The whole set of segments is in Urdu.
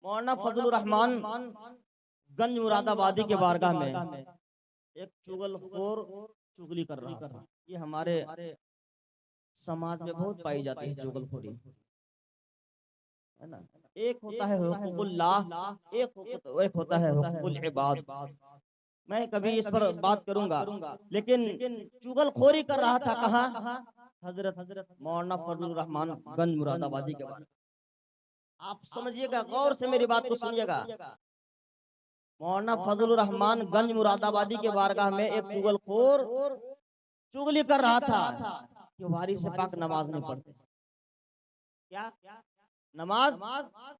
مولانا فضل الرحمان گنج مراد آبادی کے بارگاہ میں ایک چغل خور چغلی کر رہا تھا. یہ ہمارے سماج میں بہت پائی جاتی ہے چغل خوری. ایک ہوتا ہے حقوق اللہ، ایک ہوتا ہے حقوق العباد. میں کبھی اس پر بات کروں گا، لیکن چغل خوری کر رہا تھا کہاں؟ حضرت مولانا فضل الرحمان گنج مراد آبادی کے بارے میں. آپ سمجھیے گا، غور سے میری بات کو سنیے گا. مولانا فضل الرحمان گنج مراد آبادی کے بارگاہ میں ایک چغل خور چغلی کر رہا تھا کہ وارث پاک نماز نہیں پڑھتے. کیا نماز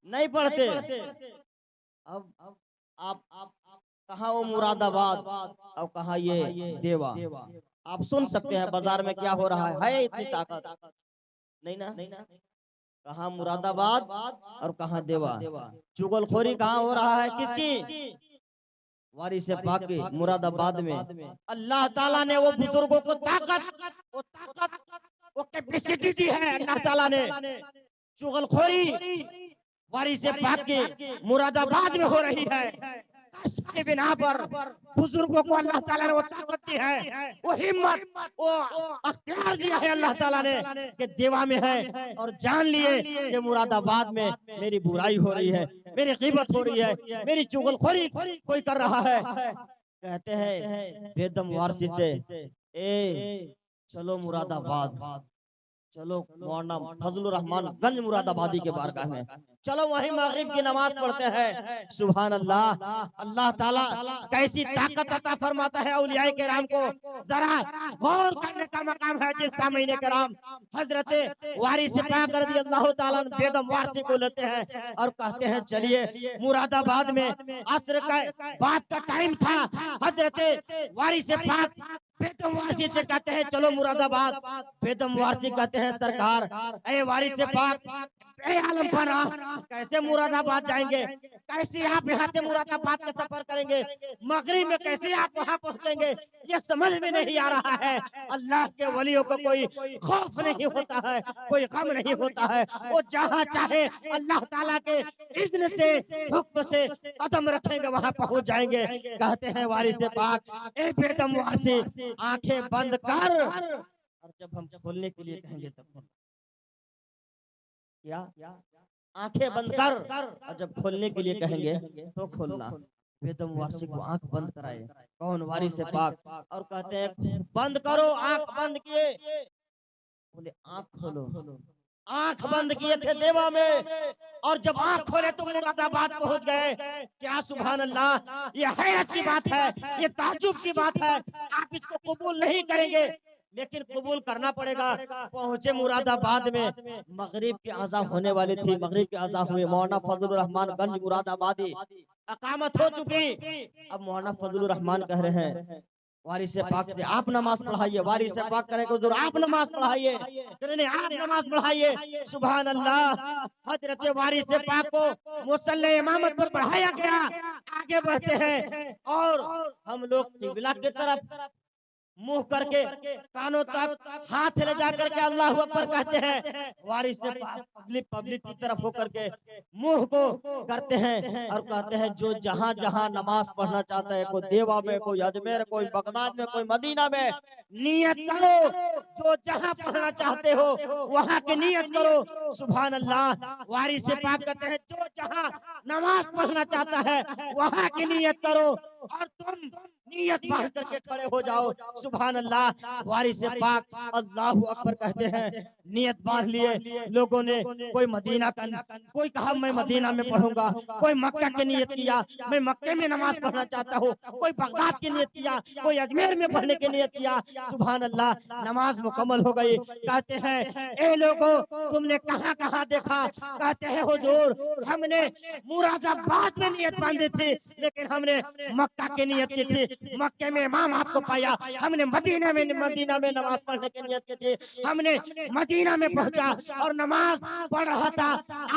نہیں پڑھتے؟ اب آپ کہاں وہ مراد آباد اور کہاں یہ دیوا. آپ سن سکتے ہیں بازار میں کیا ہو رہا ہے اتنی طاقت نہیں نا. کہاں مراد آباد اور کہاں دیوا. چغل خوری کہاں ہو رہا ہے؟ کس کی؟ وارث پاک کی. مراد آباد میں اللہ تعالیٰ نے وہ بزرگوں کو طاقت وہ کیپیسٹی دی ہے. اللہ تعالیٰ نے چغل خوری وارث پاک کی مراد آباد میں ہو رہی ہے. کے بنا پر بزرگوں کو اللہ تعالیٰ نے وہ طاقت دی ہے، وہ ہمت، وہ اختیار دیا ہے اللہ تعالیٰ نے کہ دیوا میں ہے اور جان لیے کہ مراد آباد میں میری برائی ہو رہی ہے، میری غیبت ہو رہی ہے، میری چغل خوری کوئی کر رہا ہے. کہتے ہیں بے دم وارثی سے، اے چلو مراد آباد، چلو مولانا فضل الرحمان گنج مراد آبادی کے بارگاہ میں، چلو وہیں مغرب کی نماز پڑھتے ہیں. سبحان اللہ. اللہ تعالیٰ کیسی طاقت عطا فرماتا ہے اولیاء کرام کو. ذرا غور کرنے کا مقام ہے. جس سامعین کرام حضرت وارث پاک رضی اللہ تعالیٰ بیگم وارثی کو لیتے ہیں اور کہتے ہیں چلیے مراد آباد میں عصر کا بعد کا ٹائم تھا. حضرت وارث پاک بیگم وارثی سے کہتے ہیں چلو مراد آباد. بیگم وارثی کہتے ہیں سرکار اے وارث پاک، اے عالم پناہ، کیسے مراد آباد جائیں گے؟ کیسے آپ یہاں سے مراد آباد کا سفر کریں گے؟ مغرب میں کیسے آپ وہاں پہنچیں گے؟ یہ سمجھ میں نہیں آ رہا ہے. اللہ کے ولیوں کو کوئی خوف نہیں ہوتا ہے، کوئی غم نہیں ہوتا ہے. وہ جہاں چاہے اللہ تعالیٰ کے اذن سے، حکم سے قدم رکھیں گے وہاں پہنچ جائیں گے. کہتے ہیں وارث پاک اے بیگم وارثی آنکھیں بند کر، اور جب ہم کھولنے کے لیے کہیں گے تب کیا آنکھیں بند کر، اور جب کھولنے کے لیے کہیں گے تو کھولنا. بیگم وارثی کو آنکھ بند کرائے کون؟ وارث پاک. اور کہتے ہیں بند کرو. آنکھ بند کیے، بولے آنکھ کھولو. آنکھ بند کیے تھے دیوا میں، اور جب آنکھ کھولے تو مراد آباد پہنچ گئے. کیا سبحان اللہ. یہ حیرت کی بات ہے، یہ تعجب کی بات ہے. آپ اس کو قبول نہیں کریں گے لیکن قبول کرنا پڑے گا. پہنچے مراد آباد میں، مغرب کی اذان ہونے والی تھی. مغرب کی اذان ہوئی. مولانا فضل الرحمان گنج مراد آبادی اقامت ہو چکی. اب مولانا فضل الرحمان کہہ رہے ہیں وارث پاک سے آپ نماز پڑھائیے. وارث پاک کرے حضور آپ نماز پڑھائیے، آپ نماز پڑھائیے. سبحان اللہ. حضرت وارث پاک کو مصلی امامت پر پڑھایا گیا. آگے بڑھتے ہیں اور ہم لوگ قبلہ کی طرف منہ کر کے کانوں تک ہاتھ لے جا کر کے اللہ اکبر کہتے ہیں. وارث پبلک کی طرف ہو کر کے منہ کو کرتے ہیں اور کہتے ہیں جو جہاں جہاں نماز پڑھنا چاہتا ہے، کوئی دیوا میں، کوئی اجمیر، کوئی بغداد میں، کوئی مدینہ میں، نیت کرو. جو جہاں پڑھنا چاہتے ہو وہاں کی نیت کرو. سبحان اللہ. وارث پاک کہتے ہیں جو جہاں نماز پڑھنا چاہتا ہے وہاں کی نیت کرو اور تم نیت باندھ کر کے کھڑے ہو جاؤ. سبحان اللہ. وارث پاک اللہ اکبر کہتے ہیں. نیت باندھ لیے لوگوں نے. کوئی مدینہ کا، کوئی کہا میں مدینہ میں پڑھوں گا، کوئی مکہ کی نیت کیا میں مکہ میں نماز پڑھنا چاہتا ہوں، کوئی بغداد کی نیت کیا، کوئی اجمیر میں پڑھنے کی نیت کیا. سبحان اللہ. نماز مکمل ہو گئی. کہتے ہیں اے لوگوں تم نے کہاں کہاں دیکھا؟ کہتے ہیں حضور ہم نے مراد آباد میں نیت باندھی تھی لیکن ہم نے مکہ کی نیت کی تھی. مکہ میں امام آپ کو پایا. ہم نے مدینہ میں نماز پڑھنے کی نیت کی تھی. ہم نے مدینہ میں پہنچا اور نماز پڑھ رہا تھا.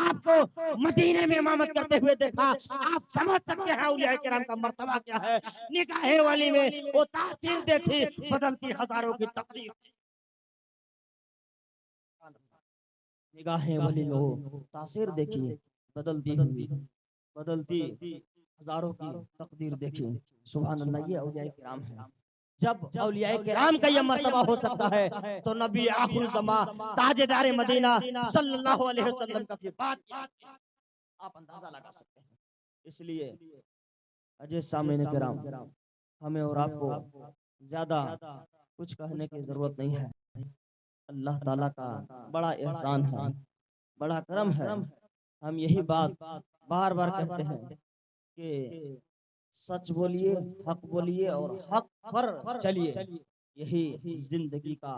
آپ کو مدینہ میں امامت کرتے ہوئے دیکھا. آپ سمجھ سکتے ہیں اولیاء کرام کا مرتبہ کیا ہے. نکاح والی میں وہ تاثیر دیکھی بدلتی ہزاروں کی تقدیر. نگاہ ولی میں وہ تاثیر دیکھی بدلتی ہوئی بدلتی ہزاروں کی تقدیر دیکھی. سبحان اللہ. یہ اولیاء کرام ہیں. جب اولیاء کرام کا یہ مرتبہ ہو سکتا ہے تو نبی آخر الزمان تاجدار مدینہ صلی اللہ علیہ وسلم کا پھر بات کیا آپ اندازہ لگا سکتے ہیں. اس لیے عزیز سامعین کرام، ہمیں اور آپ کو زیادہ کچھ کہنے کی ضرورت نہیں ہے. اللہ تعالیٰ کا بڑا احسان ہے، بڑا کرم ہے. ہم یہی بات بار بار کہتے ہیں کہ سچ بولیے، حق بولیے اور حق پر چلیے. یہی زندگی کا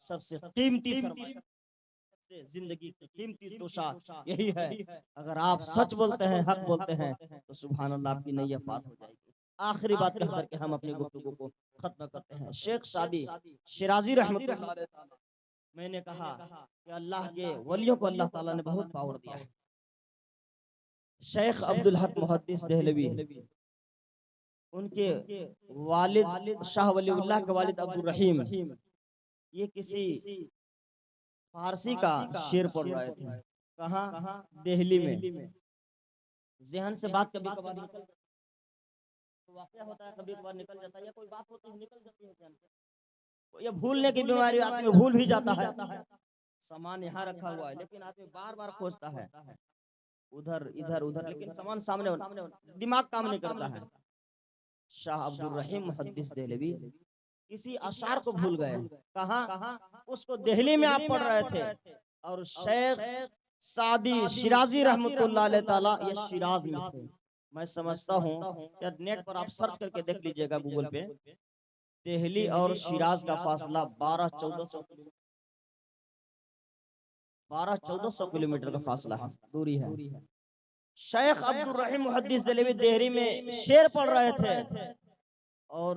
سب سے قیمتی سرمایہ، زندگی کی قیمتی توشہ یہی ہے. اگر آپ سچ بولتے ہیں، حق بولتے ہیں تو سبحان اللہ آپ کی نیت پار ہو جائے گی. آخری بات کہہ کر کے ہم اپنی گفتگو کو ختم کرتے ہیں. شیخ سعدی شیرازی رحمۃ اللہ علیہ تعالی، میں نے کہا کہ اللہ کے ولیوں کو اللہ تعالیٰ نے بہت پاور دیا ہے. شیخ عبدالحق محدث دہلوی، ان کے والد شاہ ولی اللہ کے والد عبد الرحیم، یہ کسی فارسی کا شعر پڑھ رہے تھے. کہاں؟ دہلی میں. ذہن سے بات کبھی کبھار نکل جاتی ہے، واقعہ ہوتا ہے کبھی کبھار نکل جاتا ہے، یا کوئی بات ہوتی ہے نکل جاتی ہے ذہن سے. یہ بھولنے کی بیماری آدمی بھول بھی جاتا ہے. سامان یہاں رکھا ہوا ہے لیکن آدمی بار بار کھوجتا ہے ادھر ادھر ادھر، لیکن سامان سامنے دماغ کام نہیں کرتا ہے. شاہ عبد الرحیم محدث دہلوی کسی اشعار کو بھول گئے. کہاں؟ اس کو دہلی میں آپ پڑھ رہے تھے. اور شیخ سعدی شیرازی رحمۃ اللہ علیہ تعالیٰ یہ شیراز میں تھے. میں سمجھتا ہوں کہ نیٹ پر آپ سرچ کر کے دیکھ لیجئے گا گوگل پہ، دہلی اور شیراز کا فاصلہ 1200 کلومیٹر کا فاصلہ ہے، دوری ہے. شیخ عبد الرحیم محدث دہلوی دہلی میں شعر پڑھ رہے تھے اور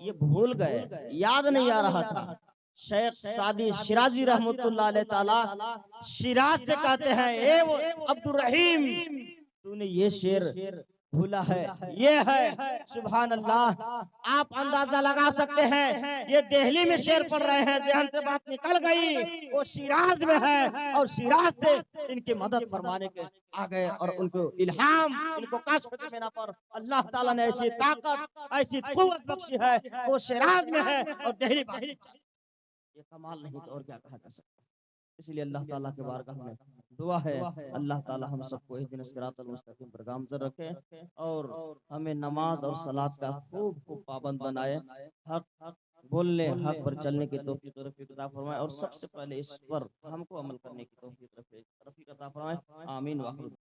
یہ بھول گئے، یاد نہیں آ رہا تھا. شیخ سعدی شیرازی رحمۃ اللہ علیہ تعالی شیراز سے کہتے ہیں، اے عبد الرحیم تو نے یہ شعر بھولا ہے. یہ ہے سبحان اللہ. آپ اندازہ لگا سکتے ہیں یہ دہلی میں شعر پڑھ رہے ہیں، ذہن سے بات نکل گئی، وہ شیراز میں ہے اور شیراز سے ان کی مدد فرمانے کے آ گئے اور ان کو الہام، ان کو کشف کے بنا پر اللہ تعالیٰ نے ایسی طاقت، ایسی قوت بخشی ہے. وہ شیراز میں ہے اور دہلی باقی. یہ کمال نہیں تو اور کیا کہا جا سکتا. اس لیے اللہ تعالیٰ کے بارگاہ میں دعا ہے اللہ تعالیٰ ہم سب کو اہدنا الصراط المستقیم پر گامزن رکھے اور ہمیں نماز اور صلاۃ کا خوب خوب پابند بنائے. حق بولنے، حق پر چلنے کی توفیق عطا فرمائے اور سب سے پہلے اس پر ہم کو عمل کرنے کی توفیق عطا فرمائے. آمین.